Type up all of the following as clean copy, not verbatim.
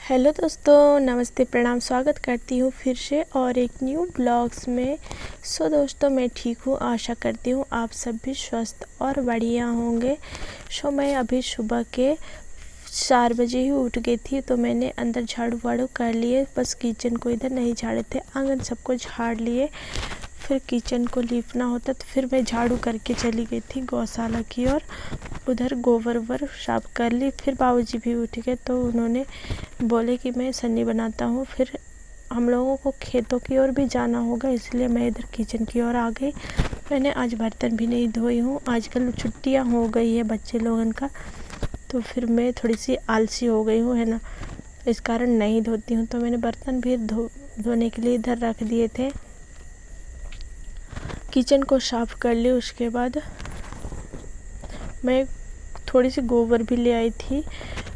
Hello दोस्तों, नमस्ते, प्रणाम। स्वागत करती हूँ फिर से और एक न्यू ब्लॉग्स में। दोस्तों, मैं ठीक हूँ। आशा करती हूँ आप सब भी स्वस्थ और बढ़िया होंगे। मैं अभी सुबह के 4 बजे ही उठ गई थी, तो मैंने अंदर झाड़ू वाड़ू कर लिए। बस किचन को इधर नहीं झाड़े थे, आंगन सबको झाड़ लिए। फिर किचन को लीपना होता, तो फिर मैं झाड़ू करके चली गई थी गौशाला की ओर। उधर गोबर वर साफ कर ली। फिर बाबूजी भी उठ गए, तो उन्होंने बोले कि मैं सन्नी बनाता हूँ। फिर हम लोगों को खेतों की ओर भी जाना होगा, इसलिए मैं इधर किचन की ओर आ गई। मैंने आज बर्तन भी नहीं धोई हूँ। आजकल छुट्टियाँ हो गई है बच्चे लोगन का, तो फिर मैं थोड़ी सी आलसी हो गई हूँ, है ना, इस कारण नहीं धोती हूँ। तो मैंने बर्तन भी धोने के लिए इधर रख दिए थे। किचन को साफ कर ली। उसके बाद मैं थोड़ी सी गोबर भी ले आई थी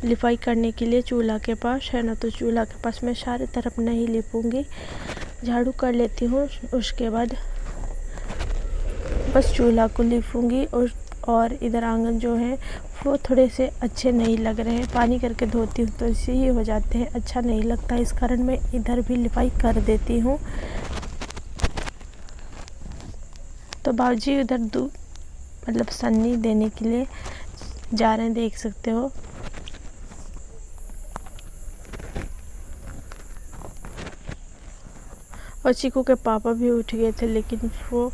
लिपाई करने के लिए चूल्हा के पास, है ना। तो चूल्हा के पास मैं सारे तरफ नहीं लिपूंगी, झाड़ू कर लेती हूँ। उसके बाद बस चूल्हा को लिपूंगी। और इधर आंगन जो है वो थोड़े से अच्छे नहीं लग रहे हैं। पानी करके धोती हूँ तो इससे ही हो जाते हैं, अच्छा नहीं लगता। इस कारण मैं इधर भी लिपाई कर देती हूँ। तो बाबूजी उधर मतलब सन्नी देने के लिए जा रहे हैं, देख सकते हो। और चीकू के पापा भी उठ गए थे, लेकिन वो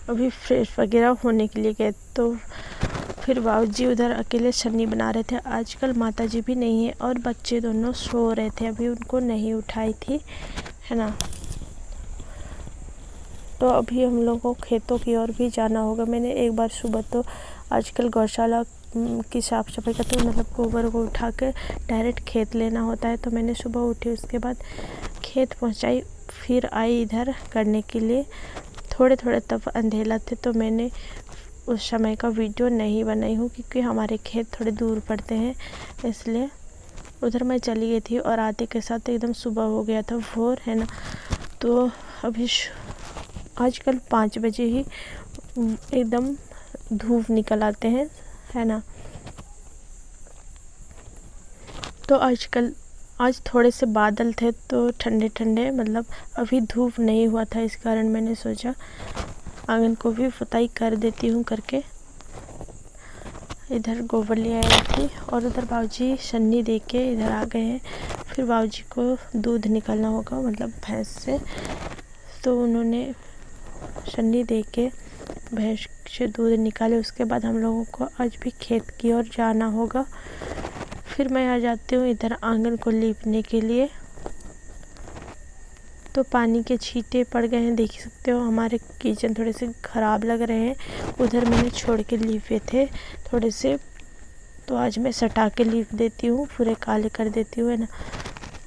अभी फ्रेश वगैरह होने के लिए गए। तो फिर बाबूजी उधर अकेले सन्नी बना रहे थे। आजकल माताजी भी नहीं है और बच्चे दोनों सो रहे थे, अभी उनको नहीं उठाई थी, है ना। तो अभी हम लोगों को खेतों की ओर भी जाना होगा। मैंने एक बार सुबह, तो आजकल गौशाला की साफ़ सफाई करते हुए मतलब गोबर को उठा कर डायरेक्ट खेत लेना होता है। तो मैंने सुबह उठी, उसके बाद खेत पहुंचाई, फिर आई इधर करने के लिए। थोड़े थोड़े तब अंधेला थे, तो मैंने उस समय का वीडियो नहीं बनाई हूँ, क्योंकि हमारे खेत थोड़े दूर पड़ते हैं, इसलिए उधर मैं चली गई थी। और आते के साथ एकदम सुबह हो गया था, भोर, है ना। तो अभी आजकल 5 बजे ही एकदम धूप निकल आते हैं, है ना। तो आज थोड़े से बादल थे, तो ठंडे ठंडे, मतलब अभी धूप नहीं हुआ था। इस कारण मैंने सोचा आंगन को भी पुताई कर देती हूँ करके। इधर गोबर ले आई थी और उधर बाबूजी सन्नी दे के इधर आ गए हैं। फिर बाबूजी को दूध निकालना होगा, मतलब भैंस से। तो उन्होंने सन्नी दे के भैंस से दूध निकाले। उसके बाद हम लोगों को आज भी खेत की ओर जाना होगा। फिर मैं आ जाती हूँ इधर आंगन को लीपने के लिए। तो पानी के छींटे पड़ गए हैं, देख सकते हो। हमारे किचन थोड़े से ख़राब लग रहे हैं, उधर मैंने छोड़ के लीपे थे थोड़े से। तो आज मैं सटा के लीप देती हूँ, पूरे काले कर देती हूँ, है ना,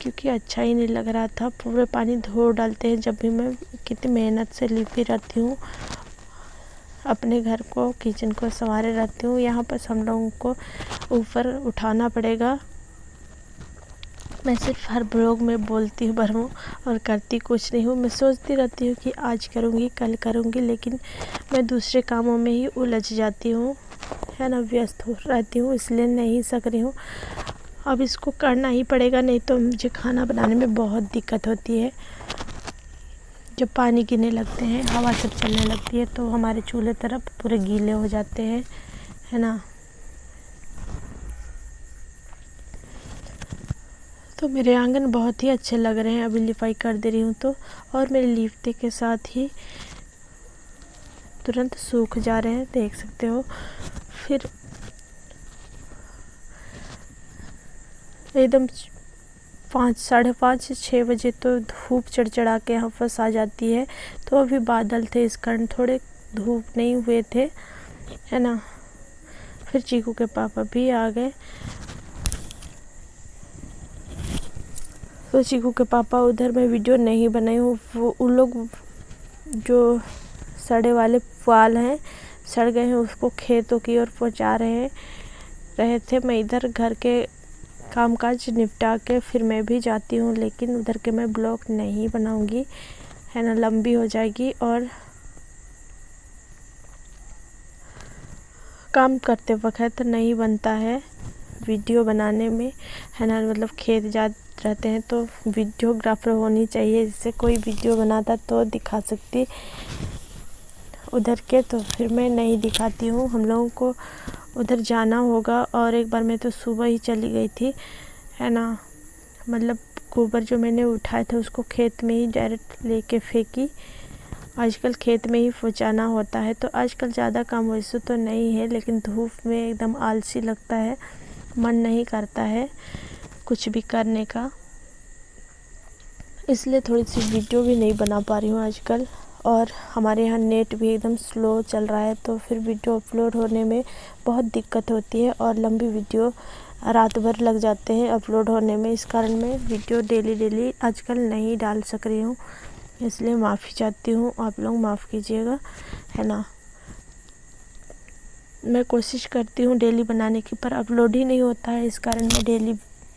क्योंकि अच्छा ही नहीं लग रहा था। पूरे पानी धो डालते हैं जब भी मैं कितनी मेहनत से लिपी रहती हूँ, अपने घर को, किचन को संवारे रहती हूँ। यहाँ पर हम लोगों को ऊपर उठाना पड़ेगा। मैं सिर्फ हर ब्लॉग में बोलती हूँ भरमूँ और करती कुछ नहीं हूँ। मैं सोचती रहती हूँ कि आज करूँगी, कल करूँगी, लेकिन मैं दूसरे कामों में ही उलझ जाती हूँ, है ना, व्यस्त हो रहती हूँ, इसलिए नहीं सक रही हूँ। अब इसको करना ही पड़ेगा, नहीं तो मुझे खाना बनाने में बहुत दिक्कत होती है। जब पानी गिरने लगते हैं, हवा सब चलने लगती है, तो हमारे चूल्हे तरफ पूरे गीले हो जाते हैं, है ना। तो मेरे आंगन बहुत ही अच्छे लग रहे हैं, अभी लिपाई कर दे रही हूँ तो। और मेरे लीपते के साथ ही तुरंत सूख जा रहे हैं, देख सकते हो। फिर एकदम 5, साढ़े 5 से 6 बजे तो धूप चढ़ा के यहाँ फंस आ जाती है। तो अभी बादल थे, इस कारण थोड़े धूप नहीं हुए थे, है ना। फिर चीकू के पापा भी आ गए। तो चीकू के पापा उधर मैं वीडियो नहीं बनाई हूँ। वो उन लोग जो सड़े वाले पुआल हैं, सड़ गए हैं, उसको खेतों की ओर पहुँचा रहे थे। मैं इधर घर के कामकाज निपटा के फिर मैं भी जाती हूँ, लेकिन उधर के मैं ब्लॉग नहीं बनाऊँगी, है ना, लंबी हो जाएगी। और काम करते वक्त नहीं बनता है वीडियो बनाने में, है ना, मतलब खेत जा रहते हैं तो वीडियोग्राफर होनी चाहिए, जिससे कोई वीडियो बनाता तो दिखा सकती उधर के। तो फिर मैं नहीं दिखाती हूँ। हम लोगों को उधर जाना होगा, और एक बार मैं तो सुबह ही चली गई थी, है ना, मतलब गोबर जो मैंने उठाया था उसको खेत में ही डायरेक्ट लेके फेंकी। आजकल खेत में ही पहुँचाना होता है, तो आजकल ज़्यादा काम वैसे तो नहीं है, लेकिन धूप में एकदम आलसी लगता है, मन नहीं करता है कुछ भी करने का, इसलिए थोड़ी सी वीडियो भी नहीं बना पा रही हूँ आजकल। और हमारे यहाँ नेट भी एकदम स्लो चल रहा है, तो फिर वीडियो अपलोड होने में बहुत दिक्कत होती है, और लंबी वीडियो रात भर लग जाते हैं अपलोड होने में। इस कारण मैं वीडियो डेली आजकल नहीं डाल सक रही हूँ, इसलिए माफ़ी चाहती हूँ, आप लोग माफ़ कीजिएगा, है ना। मैं कोशिश करती हूँ डेली बनाने की, पर अपलोड ही नहीं होता है, इस कारण मैं डेली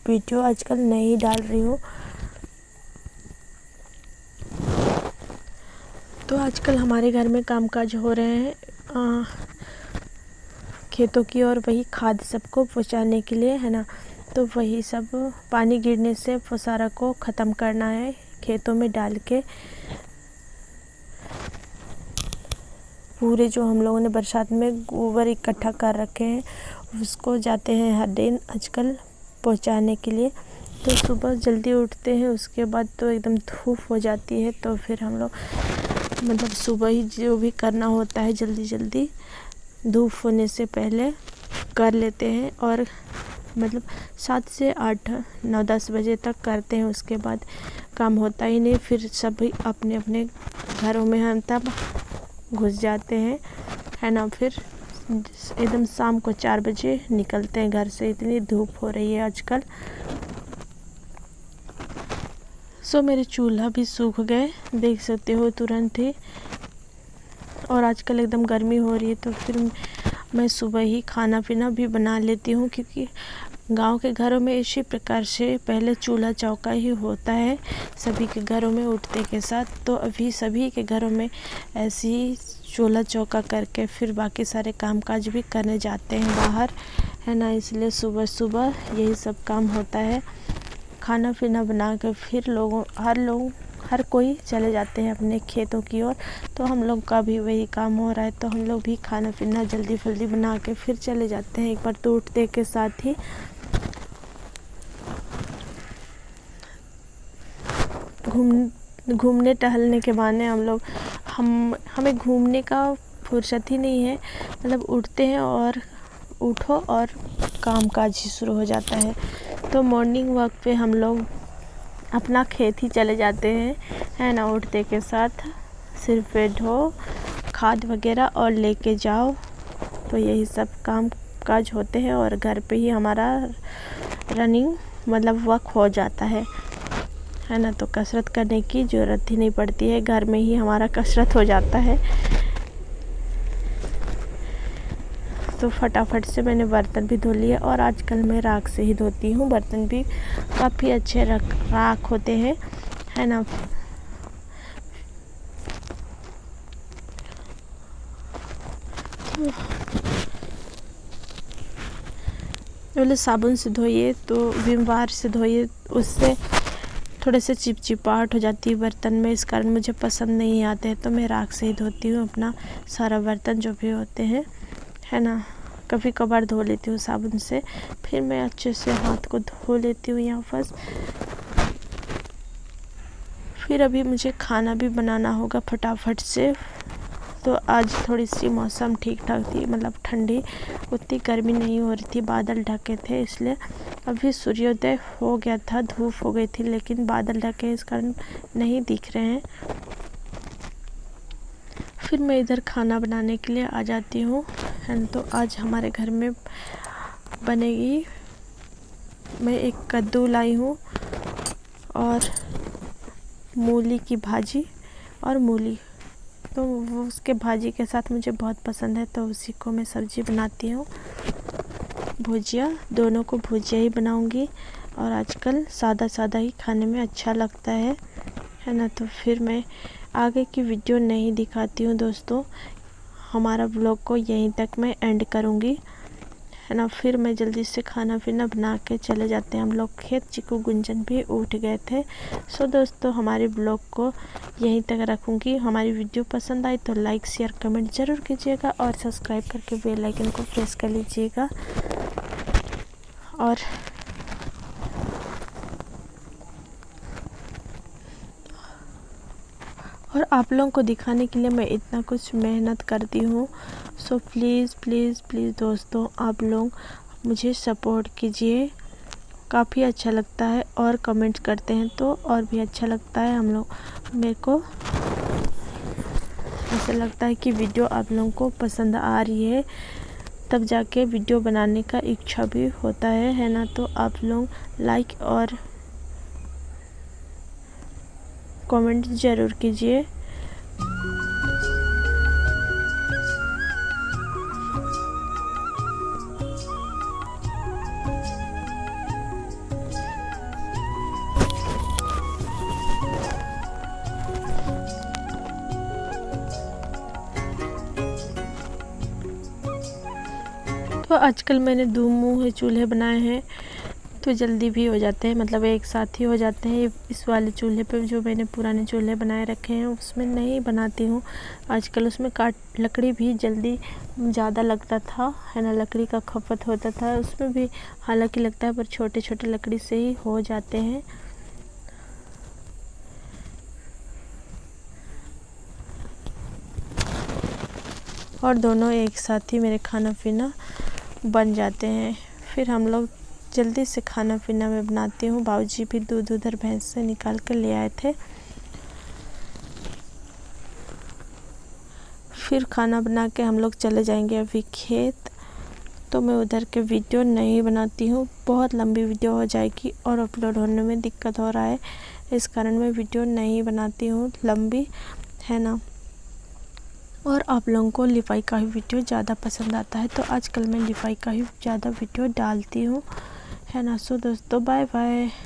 वीडियो आजकल नहीं डाल रही हूँ। तो आजकल हमारे घर में कामकाज हो रहे हैं खेतों की, और वही खाद सबको पहुँचाने के लिए, है ना। तो वही सब पानी गिरने से फसारा को ख़त्म करना है, खेतों में डाल के पूरे जो हम लोगों ने बरसात में गोबर इकट्ठा कर रखे हैं उसको जाते हैं हर दिन आजकल पहुंचाने के लिए। तो सुबह जल्दी उठते हैं, उसके बाद तो एकदम धूप हो जाती है, तो फिर हम लोग मतलब सुबह ही जो भी करना होता है जल्दी धूप होने से पहले कर लेते हैं, और मतलब 7 से 8 9 10 बजे तक करते हैं। उसके बाद काम होता ही नहीं, फिर सभी अपने अपने घरों में हम तब घुस जाते हैं, है ना। फिर एकदम शाम को 4 बजे निकलते हैं घर से, इतनी धूप हो रही है आजकल। मेरे चूल्हा भी सूख गए, देख सकते हो तुरंत ही, और आजकल एकदम गर्मी हो रही है, तो फिर मैं सुबह ही खाना पीना भी बना लेती हूँ, क्योंकि गांव के घरों में इसी प्रकार से पहले चूल्हा चौका ही होता है सभी के घरों में उठते के साथ। तो अभी सभी के घरों में ऐसे ही चूल्हा चौका करके फिर बाकी सारे कामकाज भी करने जाते हैं बाहर, है ना। इसलिए सुबह यही सब काम होता है, खाना पीना बना कर फिर हर कोई चले जाते हैं अपने खेतों की ओर। तो हम लोग का भी वही काम हो रहा है, तो हम लोग भी खाना पीना जल्दी बना के फिर चले जाते हैं। एक बार तो उठते के साथ ही घूमने टहलने के बहाने हमें घूमने का फुर्सत ही नहीं है, मतलब उठते हैं और उठो और काम काज ही शुरू हो जाता है। तो मॉर्निंग वॉक पे हम लोग अपना खेत ही चले जाते हैं, है ना। उठते के साथ सिर पे धो, खाद वगैरह और लेके जाओ, तो यही सब काम काज होते हैं, और घर पे ही हमारा रनिंग मतलब वॉक हो जाता है ना। तो कसरत करने की ज़रूरत ही नहीं पड़ती है, घर में ही हमारा कसरत हो जाता है। तो फटाफट से मैंने बर्तन भी धो लिए, और आजकल मैं राख से ही धोती हूँ, बर्तन भी काफ़ी अच्छे राख होते हैं, है ना। पहले साबुन से धोइए, तो विम बार से धोइए, उससे थोड़े से चिपचिपाहट हो जाती है बर्तन में, इस कारण मुझे पसंद नहीं आते हैं। तो मैं राख से ही धोती हूँ अपना सारा बर्तन जो भी होते हैं, है ना। कभी कभार धो लेती हूँ साबुन से, फिर मैं अच्छे से हाथ को धो लेती हूँ यहाँ फर्स्ट। फिर अभी मुझे खाना भी बनाना होगा फटाफट से। तो आज थोड़ी सी मौसम ठीक ठाक थी, मतलब ठंडी, उतनी गर्मी नहीं हो रही थी, बादल ढके थे, इसलिए अभी सूर्योदय हो गया था, धूप हो गई थी, लेकिन बादल ढके इस कारण नहीं दिख रहे हैं। फिर मैं इधर खाना बनाने के लिए आ जाती हूँ, एंड तो आज हमारे घर में बनेगी, मैं एक कद्दू लाई हूँ और मूली की भाजी और मूली, तो वो उसके भाजी के साथ मुझे बहुत पसंद है, तो उसी को मैं सब्ज़ी बनाती हूँ। भुजिया, दोनों को भुजिया ही बनाऊँगी, और आजकल सादा ही खाने में अच्छा लगता है ना। तो फिर मैं आगे की वीडियो नहीं दिखाती हूँ दोस्तों, हमारा ब्लॉग को यहीं तक मैं एंड करूँगी, है ना। फिर मैं जल्दी से खाना पीना बना के चले जाते हैं हम लोग खेत। चिकू गुंजन भी उठ गए थे। सो दोस्तों हमारे ब्लॉग को यहीं तक रखूँगी। हमारी वीडियो पसंद आई तो लाइक शेयर कमेंट ज़रूर कीजिएगा और सब्सक्राइब करके बेल आइकन को प्रेस कर लीजिएगा। और आप लोगों को दिखाने के लिए मैं इतना कुछ मेहनत करती हूँ। सो प्लीज़ प्लीज़ प्लीज़ दोस्तों आप लोग मुझे सपोर्ट कीजिए। काफ़ी अच्छा लगता है और कमेंट करते हैं तो और भी अच्छा लगता है। हम लोग मेरे को ऐसा लगता है कि वीडियो आप लोगों को पसंद आ रही है, तब जाके वीडियो बनाने का इच्छा भी होता है ना। तो आप लोग लाइक और कमेंट ज़रूर कीजिए। तो आजकल मैंने 2 मुँह चूल्हे बनाए हैं तो जल्दी भी हो जाते हैं, मतलब एक साथ ही हो जाते हैं। इस वाले चूल्हे पे जो मैंने पुराने चूल्हे बनाए रखे हैं उसमें नहीं बनाती हूँ आजकल। उसमें लकड़ी भी जल्दी ज़्यादा लगता था, है ना। लकड़ी का खपत होता था उसमें भी, हालांकि लगता है पर छोटे छोटे लकड़ी से ही हो जाते हैं। और दोनों एक साथ ही मेरे खाना पीना बन जाते हैं। फिर हम लोग जल्दी से खाना पीना मैं बनाती हूँ। बाबूजी भी दूध उधर भैंस से निकाल कर ले आए थे। फिर खाना बना के हम लोग चले जाएंगे अभी खेत। तो मैं उधर के वीडियो नहीं बनाती हूँ, बहुत लंबी वीडियो हो जाएगी और अपलोड होने में दिक्कत हो रहा है, इस कारण मैं वीडियो नहीं बनाती हूँ लंबी, है ना। और आप लोगों को लिपाई का ही वीडियो ज़्यादा पसंद आता है तो आजकल मैं लिपाई का ही ज़्यादा वीडियो डालती हूँ, है ना। सो दोस्तों बाय बाय।